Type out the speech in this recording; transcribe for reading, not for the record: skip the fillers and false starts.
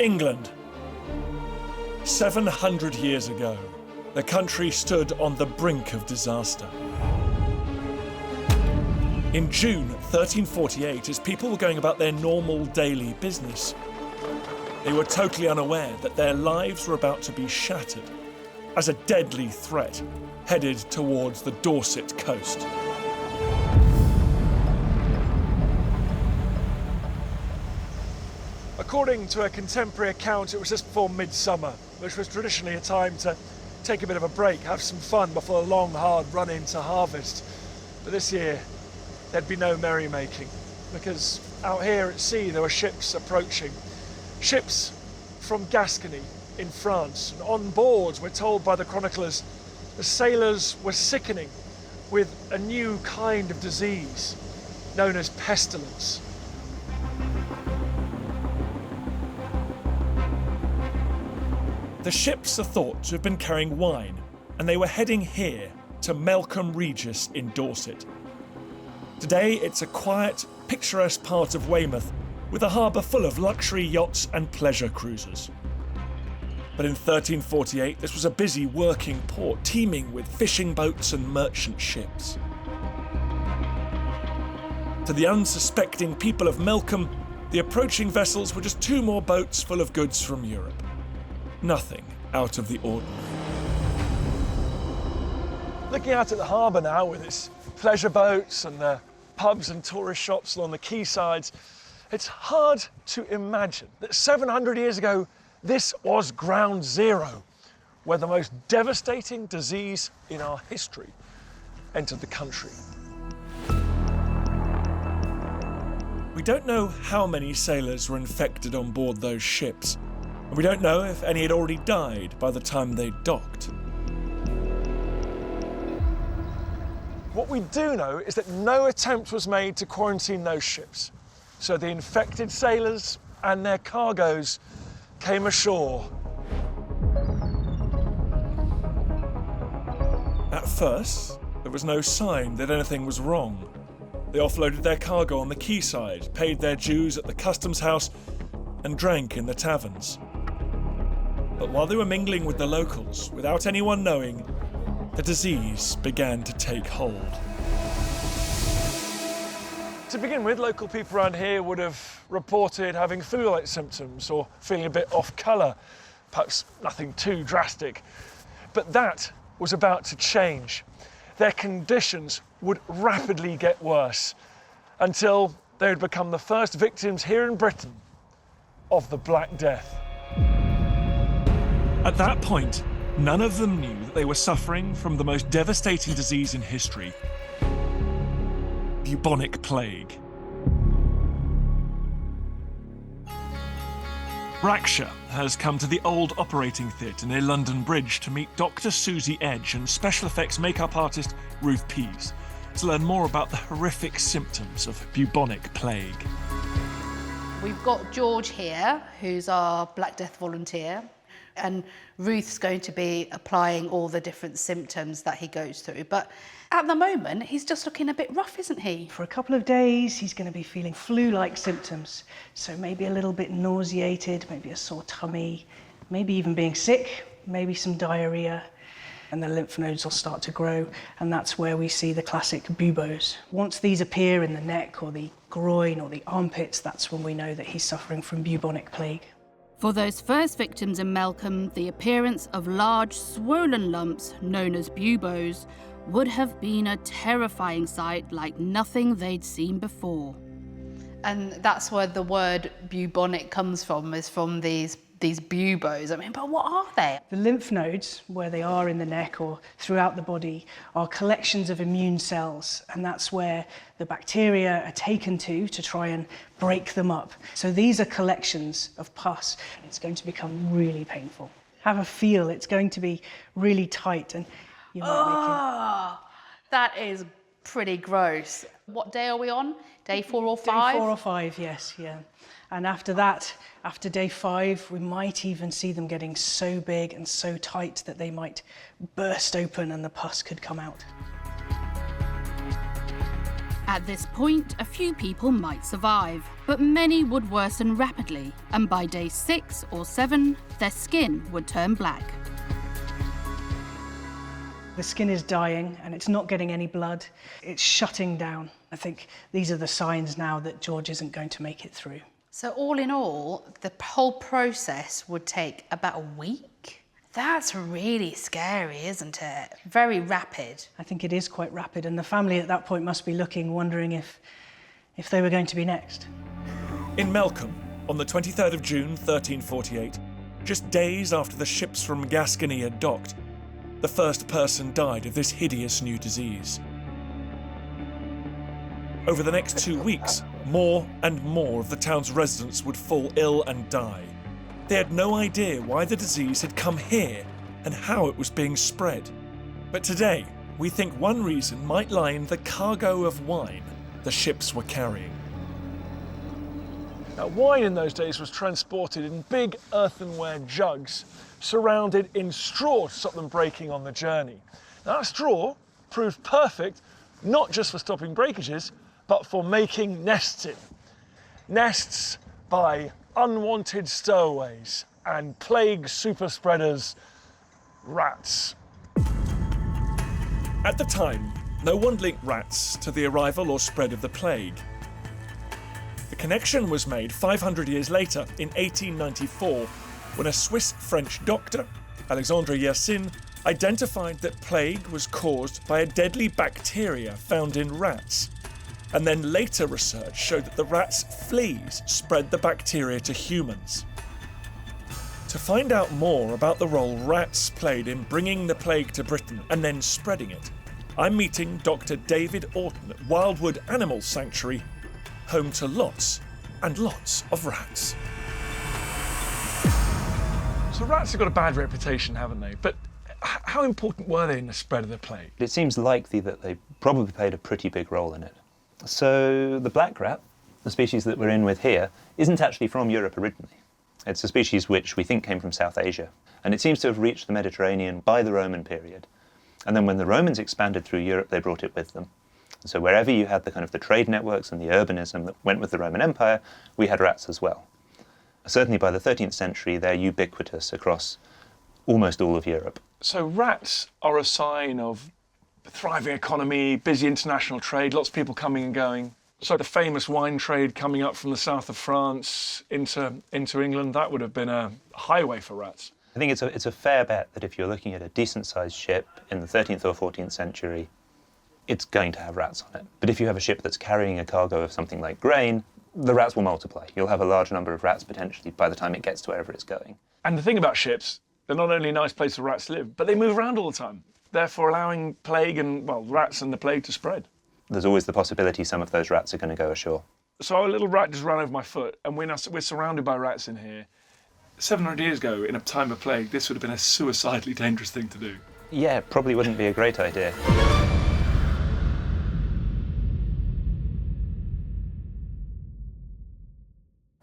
England. 700 years ago, the country stood on the brink of disaster. In June 1348, as people were going about their normal daily business, they were totally unaware that their lives were about to be shattered as a deadly threat headed towards the Dorset coast. According to a contemporary account, it was just before midsummer, which was traditionally a time to take a bit of a break, have some fun before a long, hard run into harvest. But this year, there'd be no merrymaking, because out here at sea there were ships approaching. Ships from Gascony in France, and on board, we're told by the chroniclers, the sailors were sickening with a new kind of disease known as pestilence. The ships are thought to have been carrying wine, and they were heading here to Melcombe Regis in Dorset. Today, it's a quiet, picturesque part of Weymouth with a harbour full of luxury yachts and pleasure cruisers. But in 1348, this was a busy working port teeming with fishing boats and merchant ships. To the unsuspecting people of Melcombe, the approaching vessels were just two more boats full of goods from Europe. Nothing out of the ordinary. Looking out at the harbour now with its pleasure boats and the pubs and tourist shops along the quaysides, it's hard to imagine that 700 years ago, this was ground zero, where the most devastating disease in our history entered the country. We don't know how many sailors were infected on board those ships, and we don't know if any had already died by the time they docked. What we do know is that no attempt was made to quarantine those ships, so the infected sailors and their cargoes came ashore. At first, there was no sign that anything was wrong. They offloaded their cargo on the quayside, paid their dues at the customs house, and drank in the taverns. But while they were mingling with the locals, without anyone knowing, the disease began to take hold. To begin with, local people around here would have reported having flu-like symptoms or feeling a bit off colour, perhaps nothing too drastic. But that was about to change. Their conditions would rapidly get worse until they would become the first victims here in Britain of the Black Death. At that point, none of them knew that they were suffering from the most devastating disease in history: bubonic plague. Raksha has come to the old operating theatre near London Bridge to meet Dr. Susie Edge and special effects makeup artist Ruth Pease to learn more about the horrific symptoms of bubonic plague. We've got George here, who's our Black Death volunteer, and Ruth's going to be applying all the different symptoms that he goes through. But at the moment, he's just looking a bit rough, isn't he? For a couple of days, he's going to be feeling flu-like symptoms. So maybe a little bit nauseated, maybe a sore tummy, maybe even being sick, maybe some diarrhea. And the lymph nodes will start to grow, and that's where we see the classic buboes. Once these appear in the neck or the groin or the armpits, that's when we know that he's suffering from bubonic plague. For those first victims in Melcombe, the appearance of large swollen lumps, known as buboes, would have been a terrifying sight like nothing they'd seen before. And that's where the word bubonic comes from, is from these buboes. I mean, but what are they? The lymph nodes, where they are in the neck or throughout the body, are collections of immune cells, and that's where the bacteria are taken to try and break them up. So these are collections of pus, and it's going to become really painful. Have a feel, it's going to be really tight, and you might that is pretty gross. What day are we on? Day 4 or 5? Day 4 or 5, yes, yeah. And after that, after day 5, we might even see them getting so big and so tight that they might burst open and the pus could come out. At this point, a few people might survive, but many would worsen rapidly, and by day 6 or 7, their skin would turn black. The skin is dying and it's not getting any blood. It's shutting down. I think these are the signs now that George isn't going to make it through. So all in all, the whole process would take about a week? That's really scary, isn't it? Very rapid. I think it is quite rapid, and the family at that point must be looking, wondering if they were going to be next. In Melcombe, on the 23rd of June 1348, just days after the ships from Gascony had docked, the first person died of this hideous new disease. Over the next 2 weeks, more and more of the town's residents would fall ill and die. They had no idea why the disease had come here and how it was being spread. But today, we think one reason might lie in the cargo of wine the ships were carrying. Now, wine in those days was transported in big earthenware jugs, surrounded in straw to stop them breaking on the journey. Now, that straw proved perfect, not just for stopping breakages, but for making nests in. Nests by unwanted stowaways and plague super spreaders, rats. At the time, no one linked rats to the arrival or spread of the plague. The connection was made 500 years later in 1894 when a Swiss-French doctor, Alexandre Yersin, identified that plague was caused by a deadly bacteria found in rats. And then later research showed that the rats' fleas spread the bacteria to humans. To find out more about the role rats played in bringing the plague to Britain and then spreading it, I'm meeting Dr. David Orton at Wildwood Animal Sanctuary, home to lots and lots of rats. So rats have got a bad reputation, haven't they? But how important were they in the spread of the plague? It seems likely that they probably played a pretty big role in it. So the black rat, the species that we're in with here, isn't actually from Europe originally. It's a species which we think came from South Asia, and it seems to have reached the Mediterranean by the Roman period. And then when the Romans expanded through Europe, they brought it with them. So wherever you had the trade networks and the urbanism that went with the Roman Empire, we had rats as well. Certainly by the 13th century, they're ubiquitous across almost all of Europe. So rats are a sign of a thriving economy, busy international trade, lots of people coming and going. So the famous wine trade coming up from the south of France into England, that would have been a highway for rats. I think it's a fair bet that if you're looking at a decent-sized ship in the 13th or 14th century, it's going to have rats on it. But if you have a ship that's carrying a cargo of something like grain, the rats will multiply. You'll have a large number of rats potentially by the time it gets to wherever it's going. And the thing about ships, they're not only a nice place for rats to live, but they move around all the time, therefore allowing plague and, well, rats and the plague to spread. There's always the possibility some of those rats are going to go ashore. So a little rat just ran over my foot, and we're surrounded by rats in here. 700 years ago, in a time of plague, this would have been a suicidally dangerous thing to do. Yeah, it probably wouldn't be a great idea.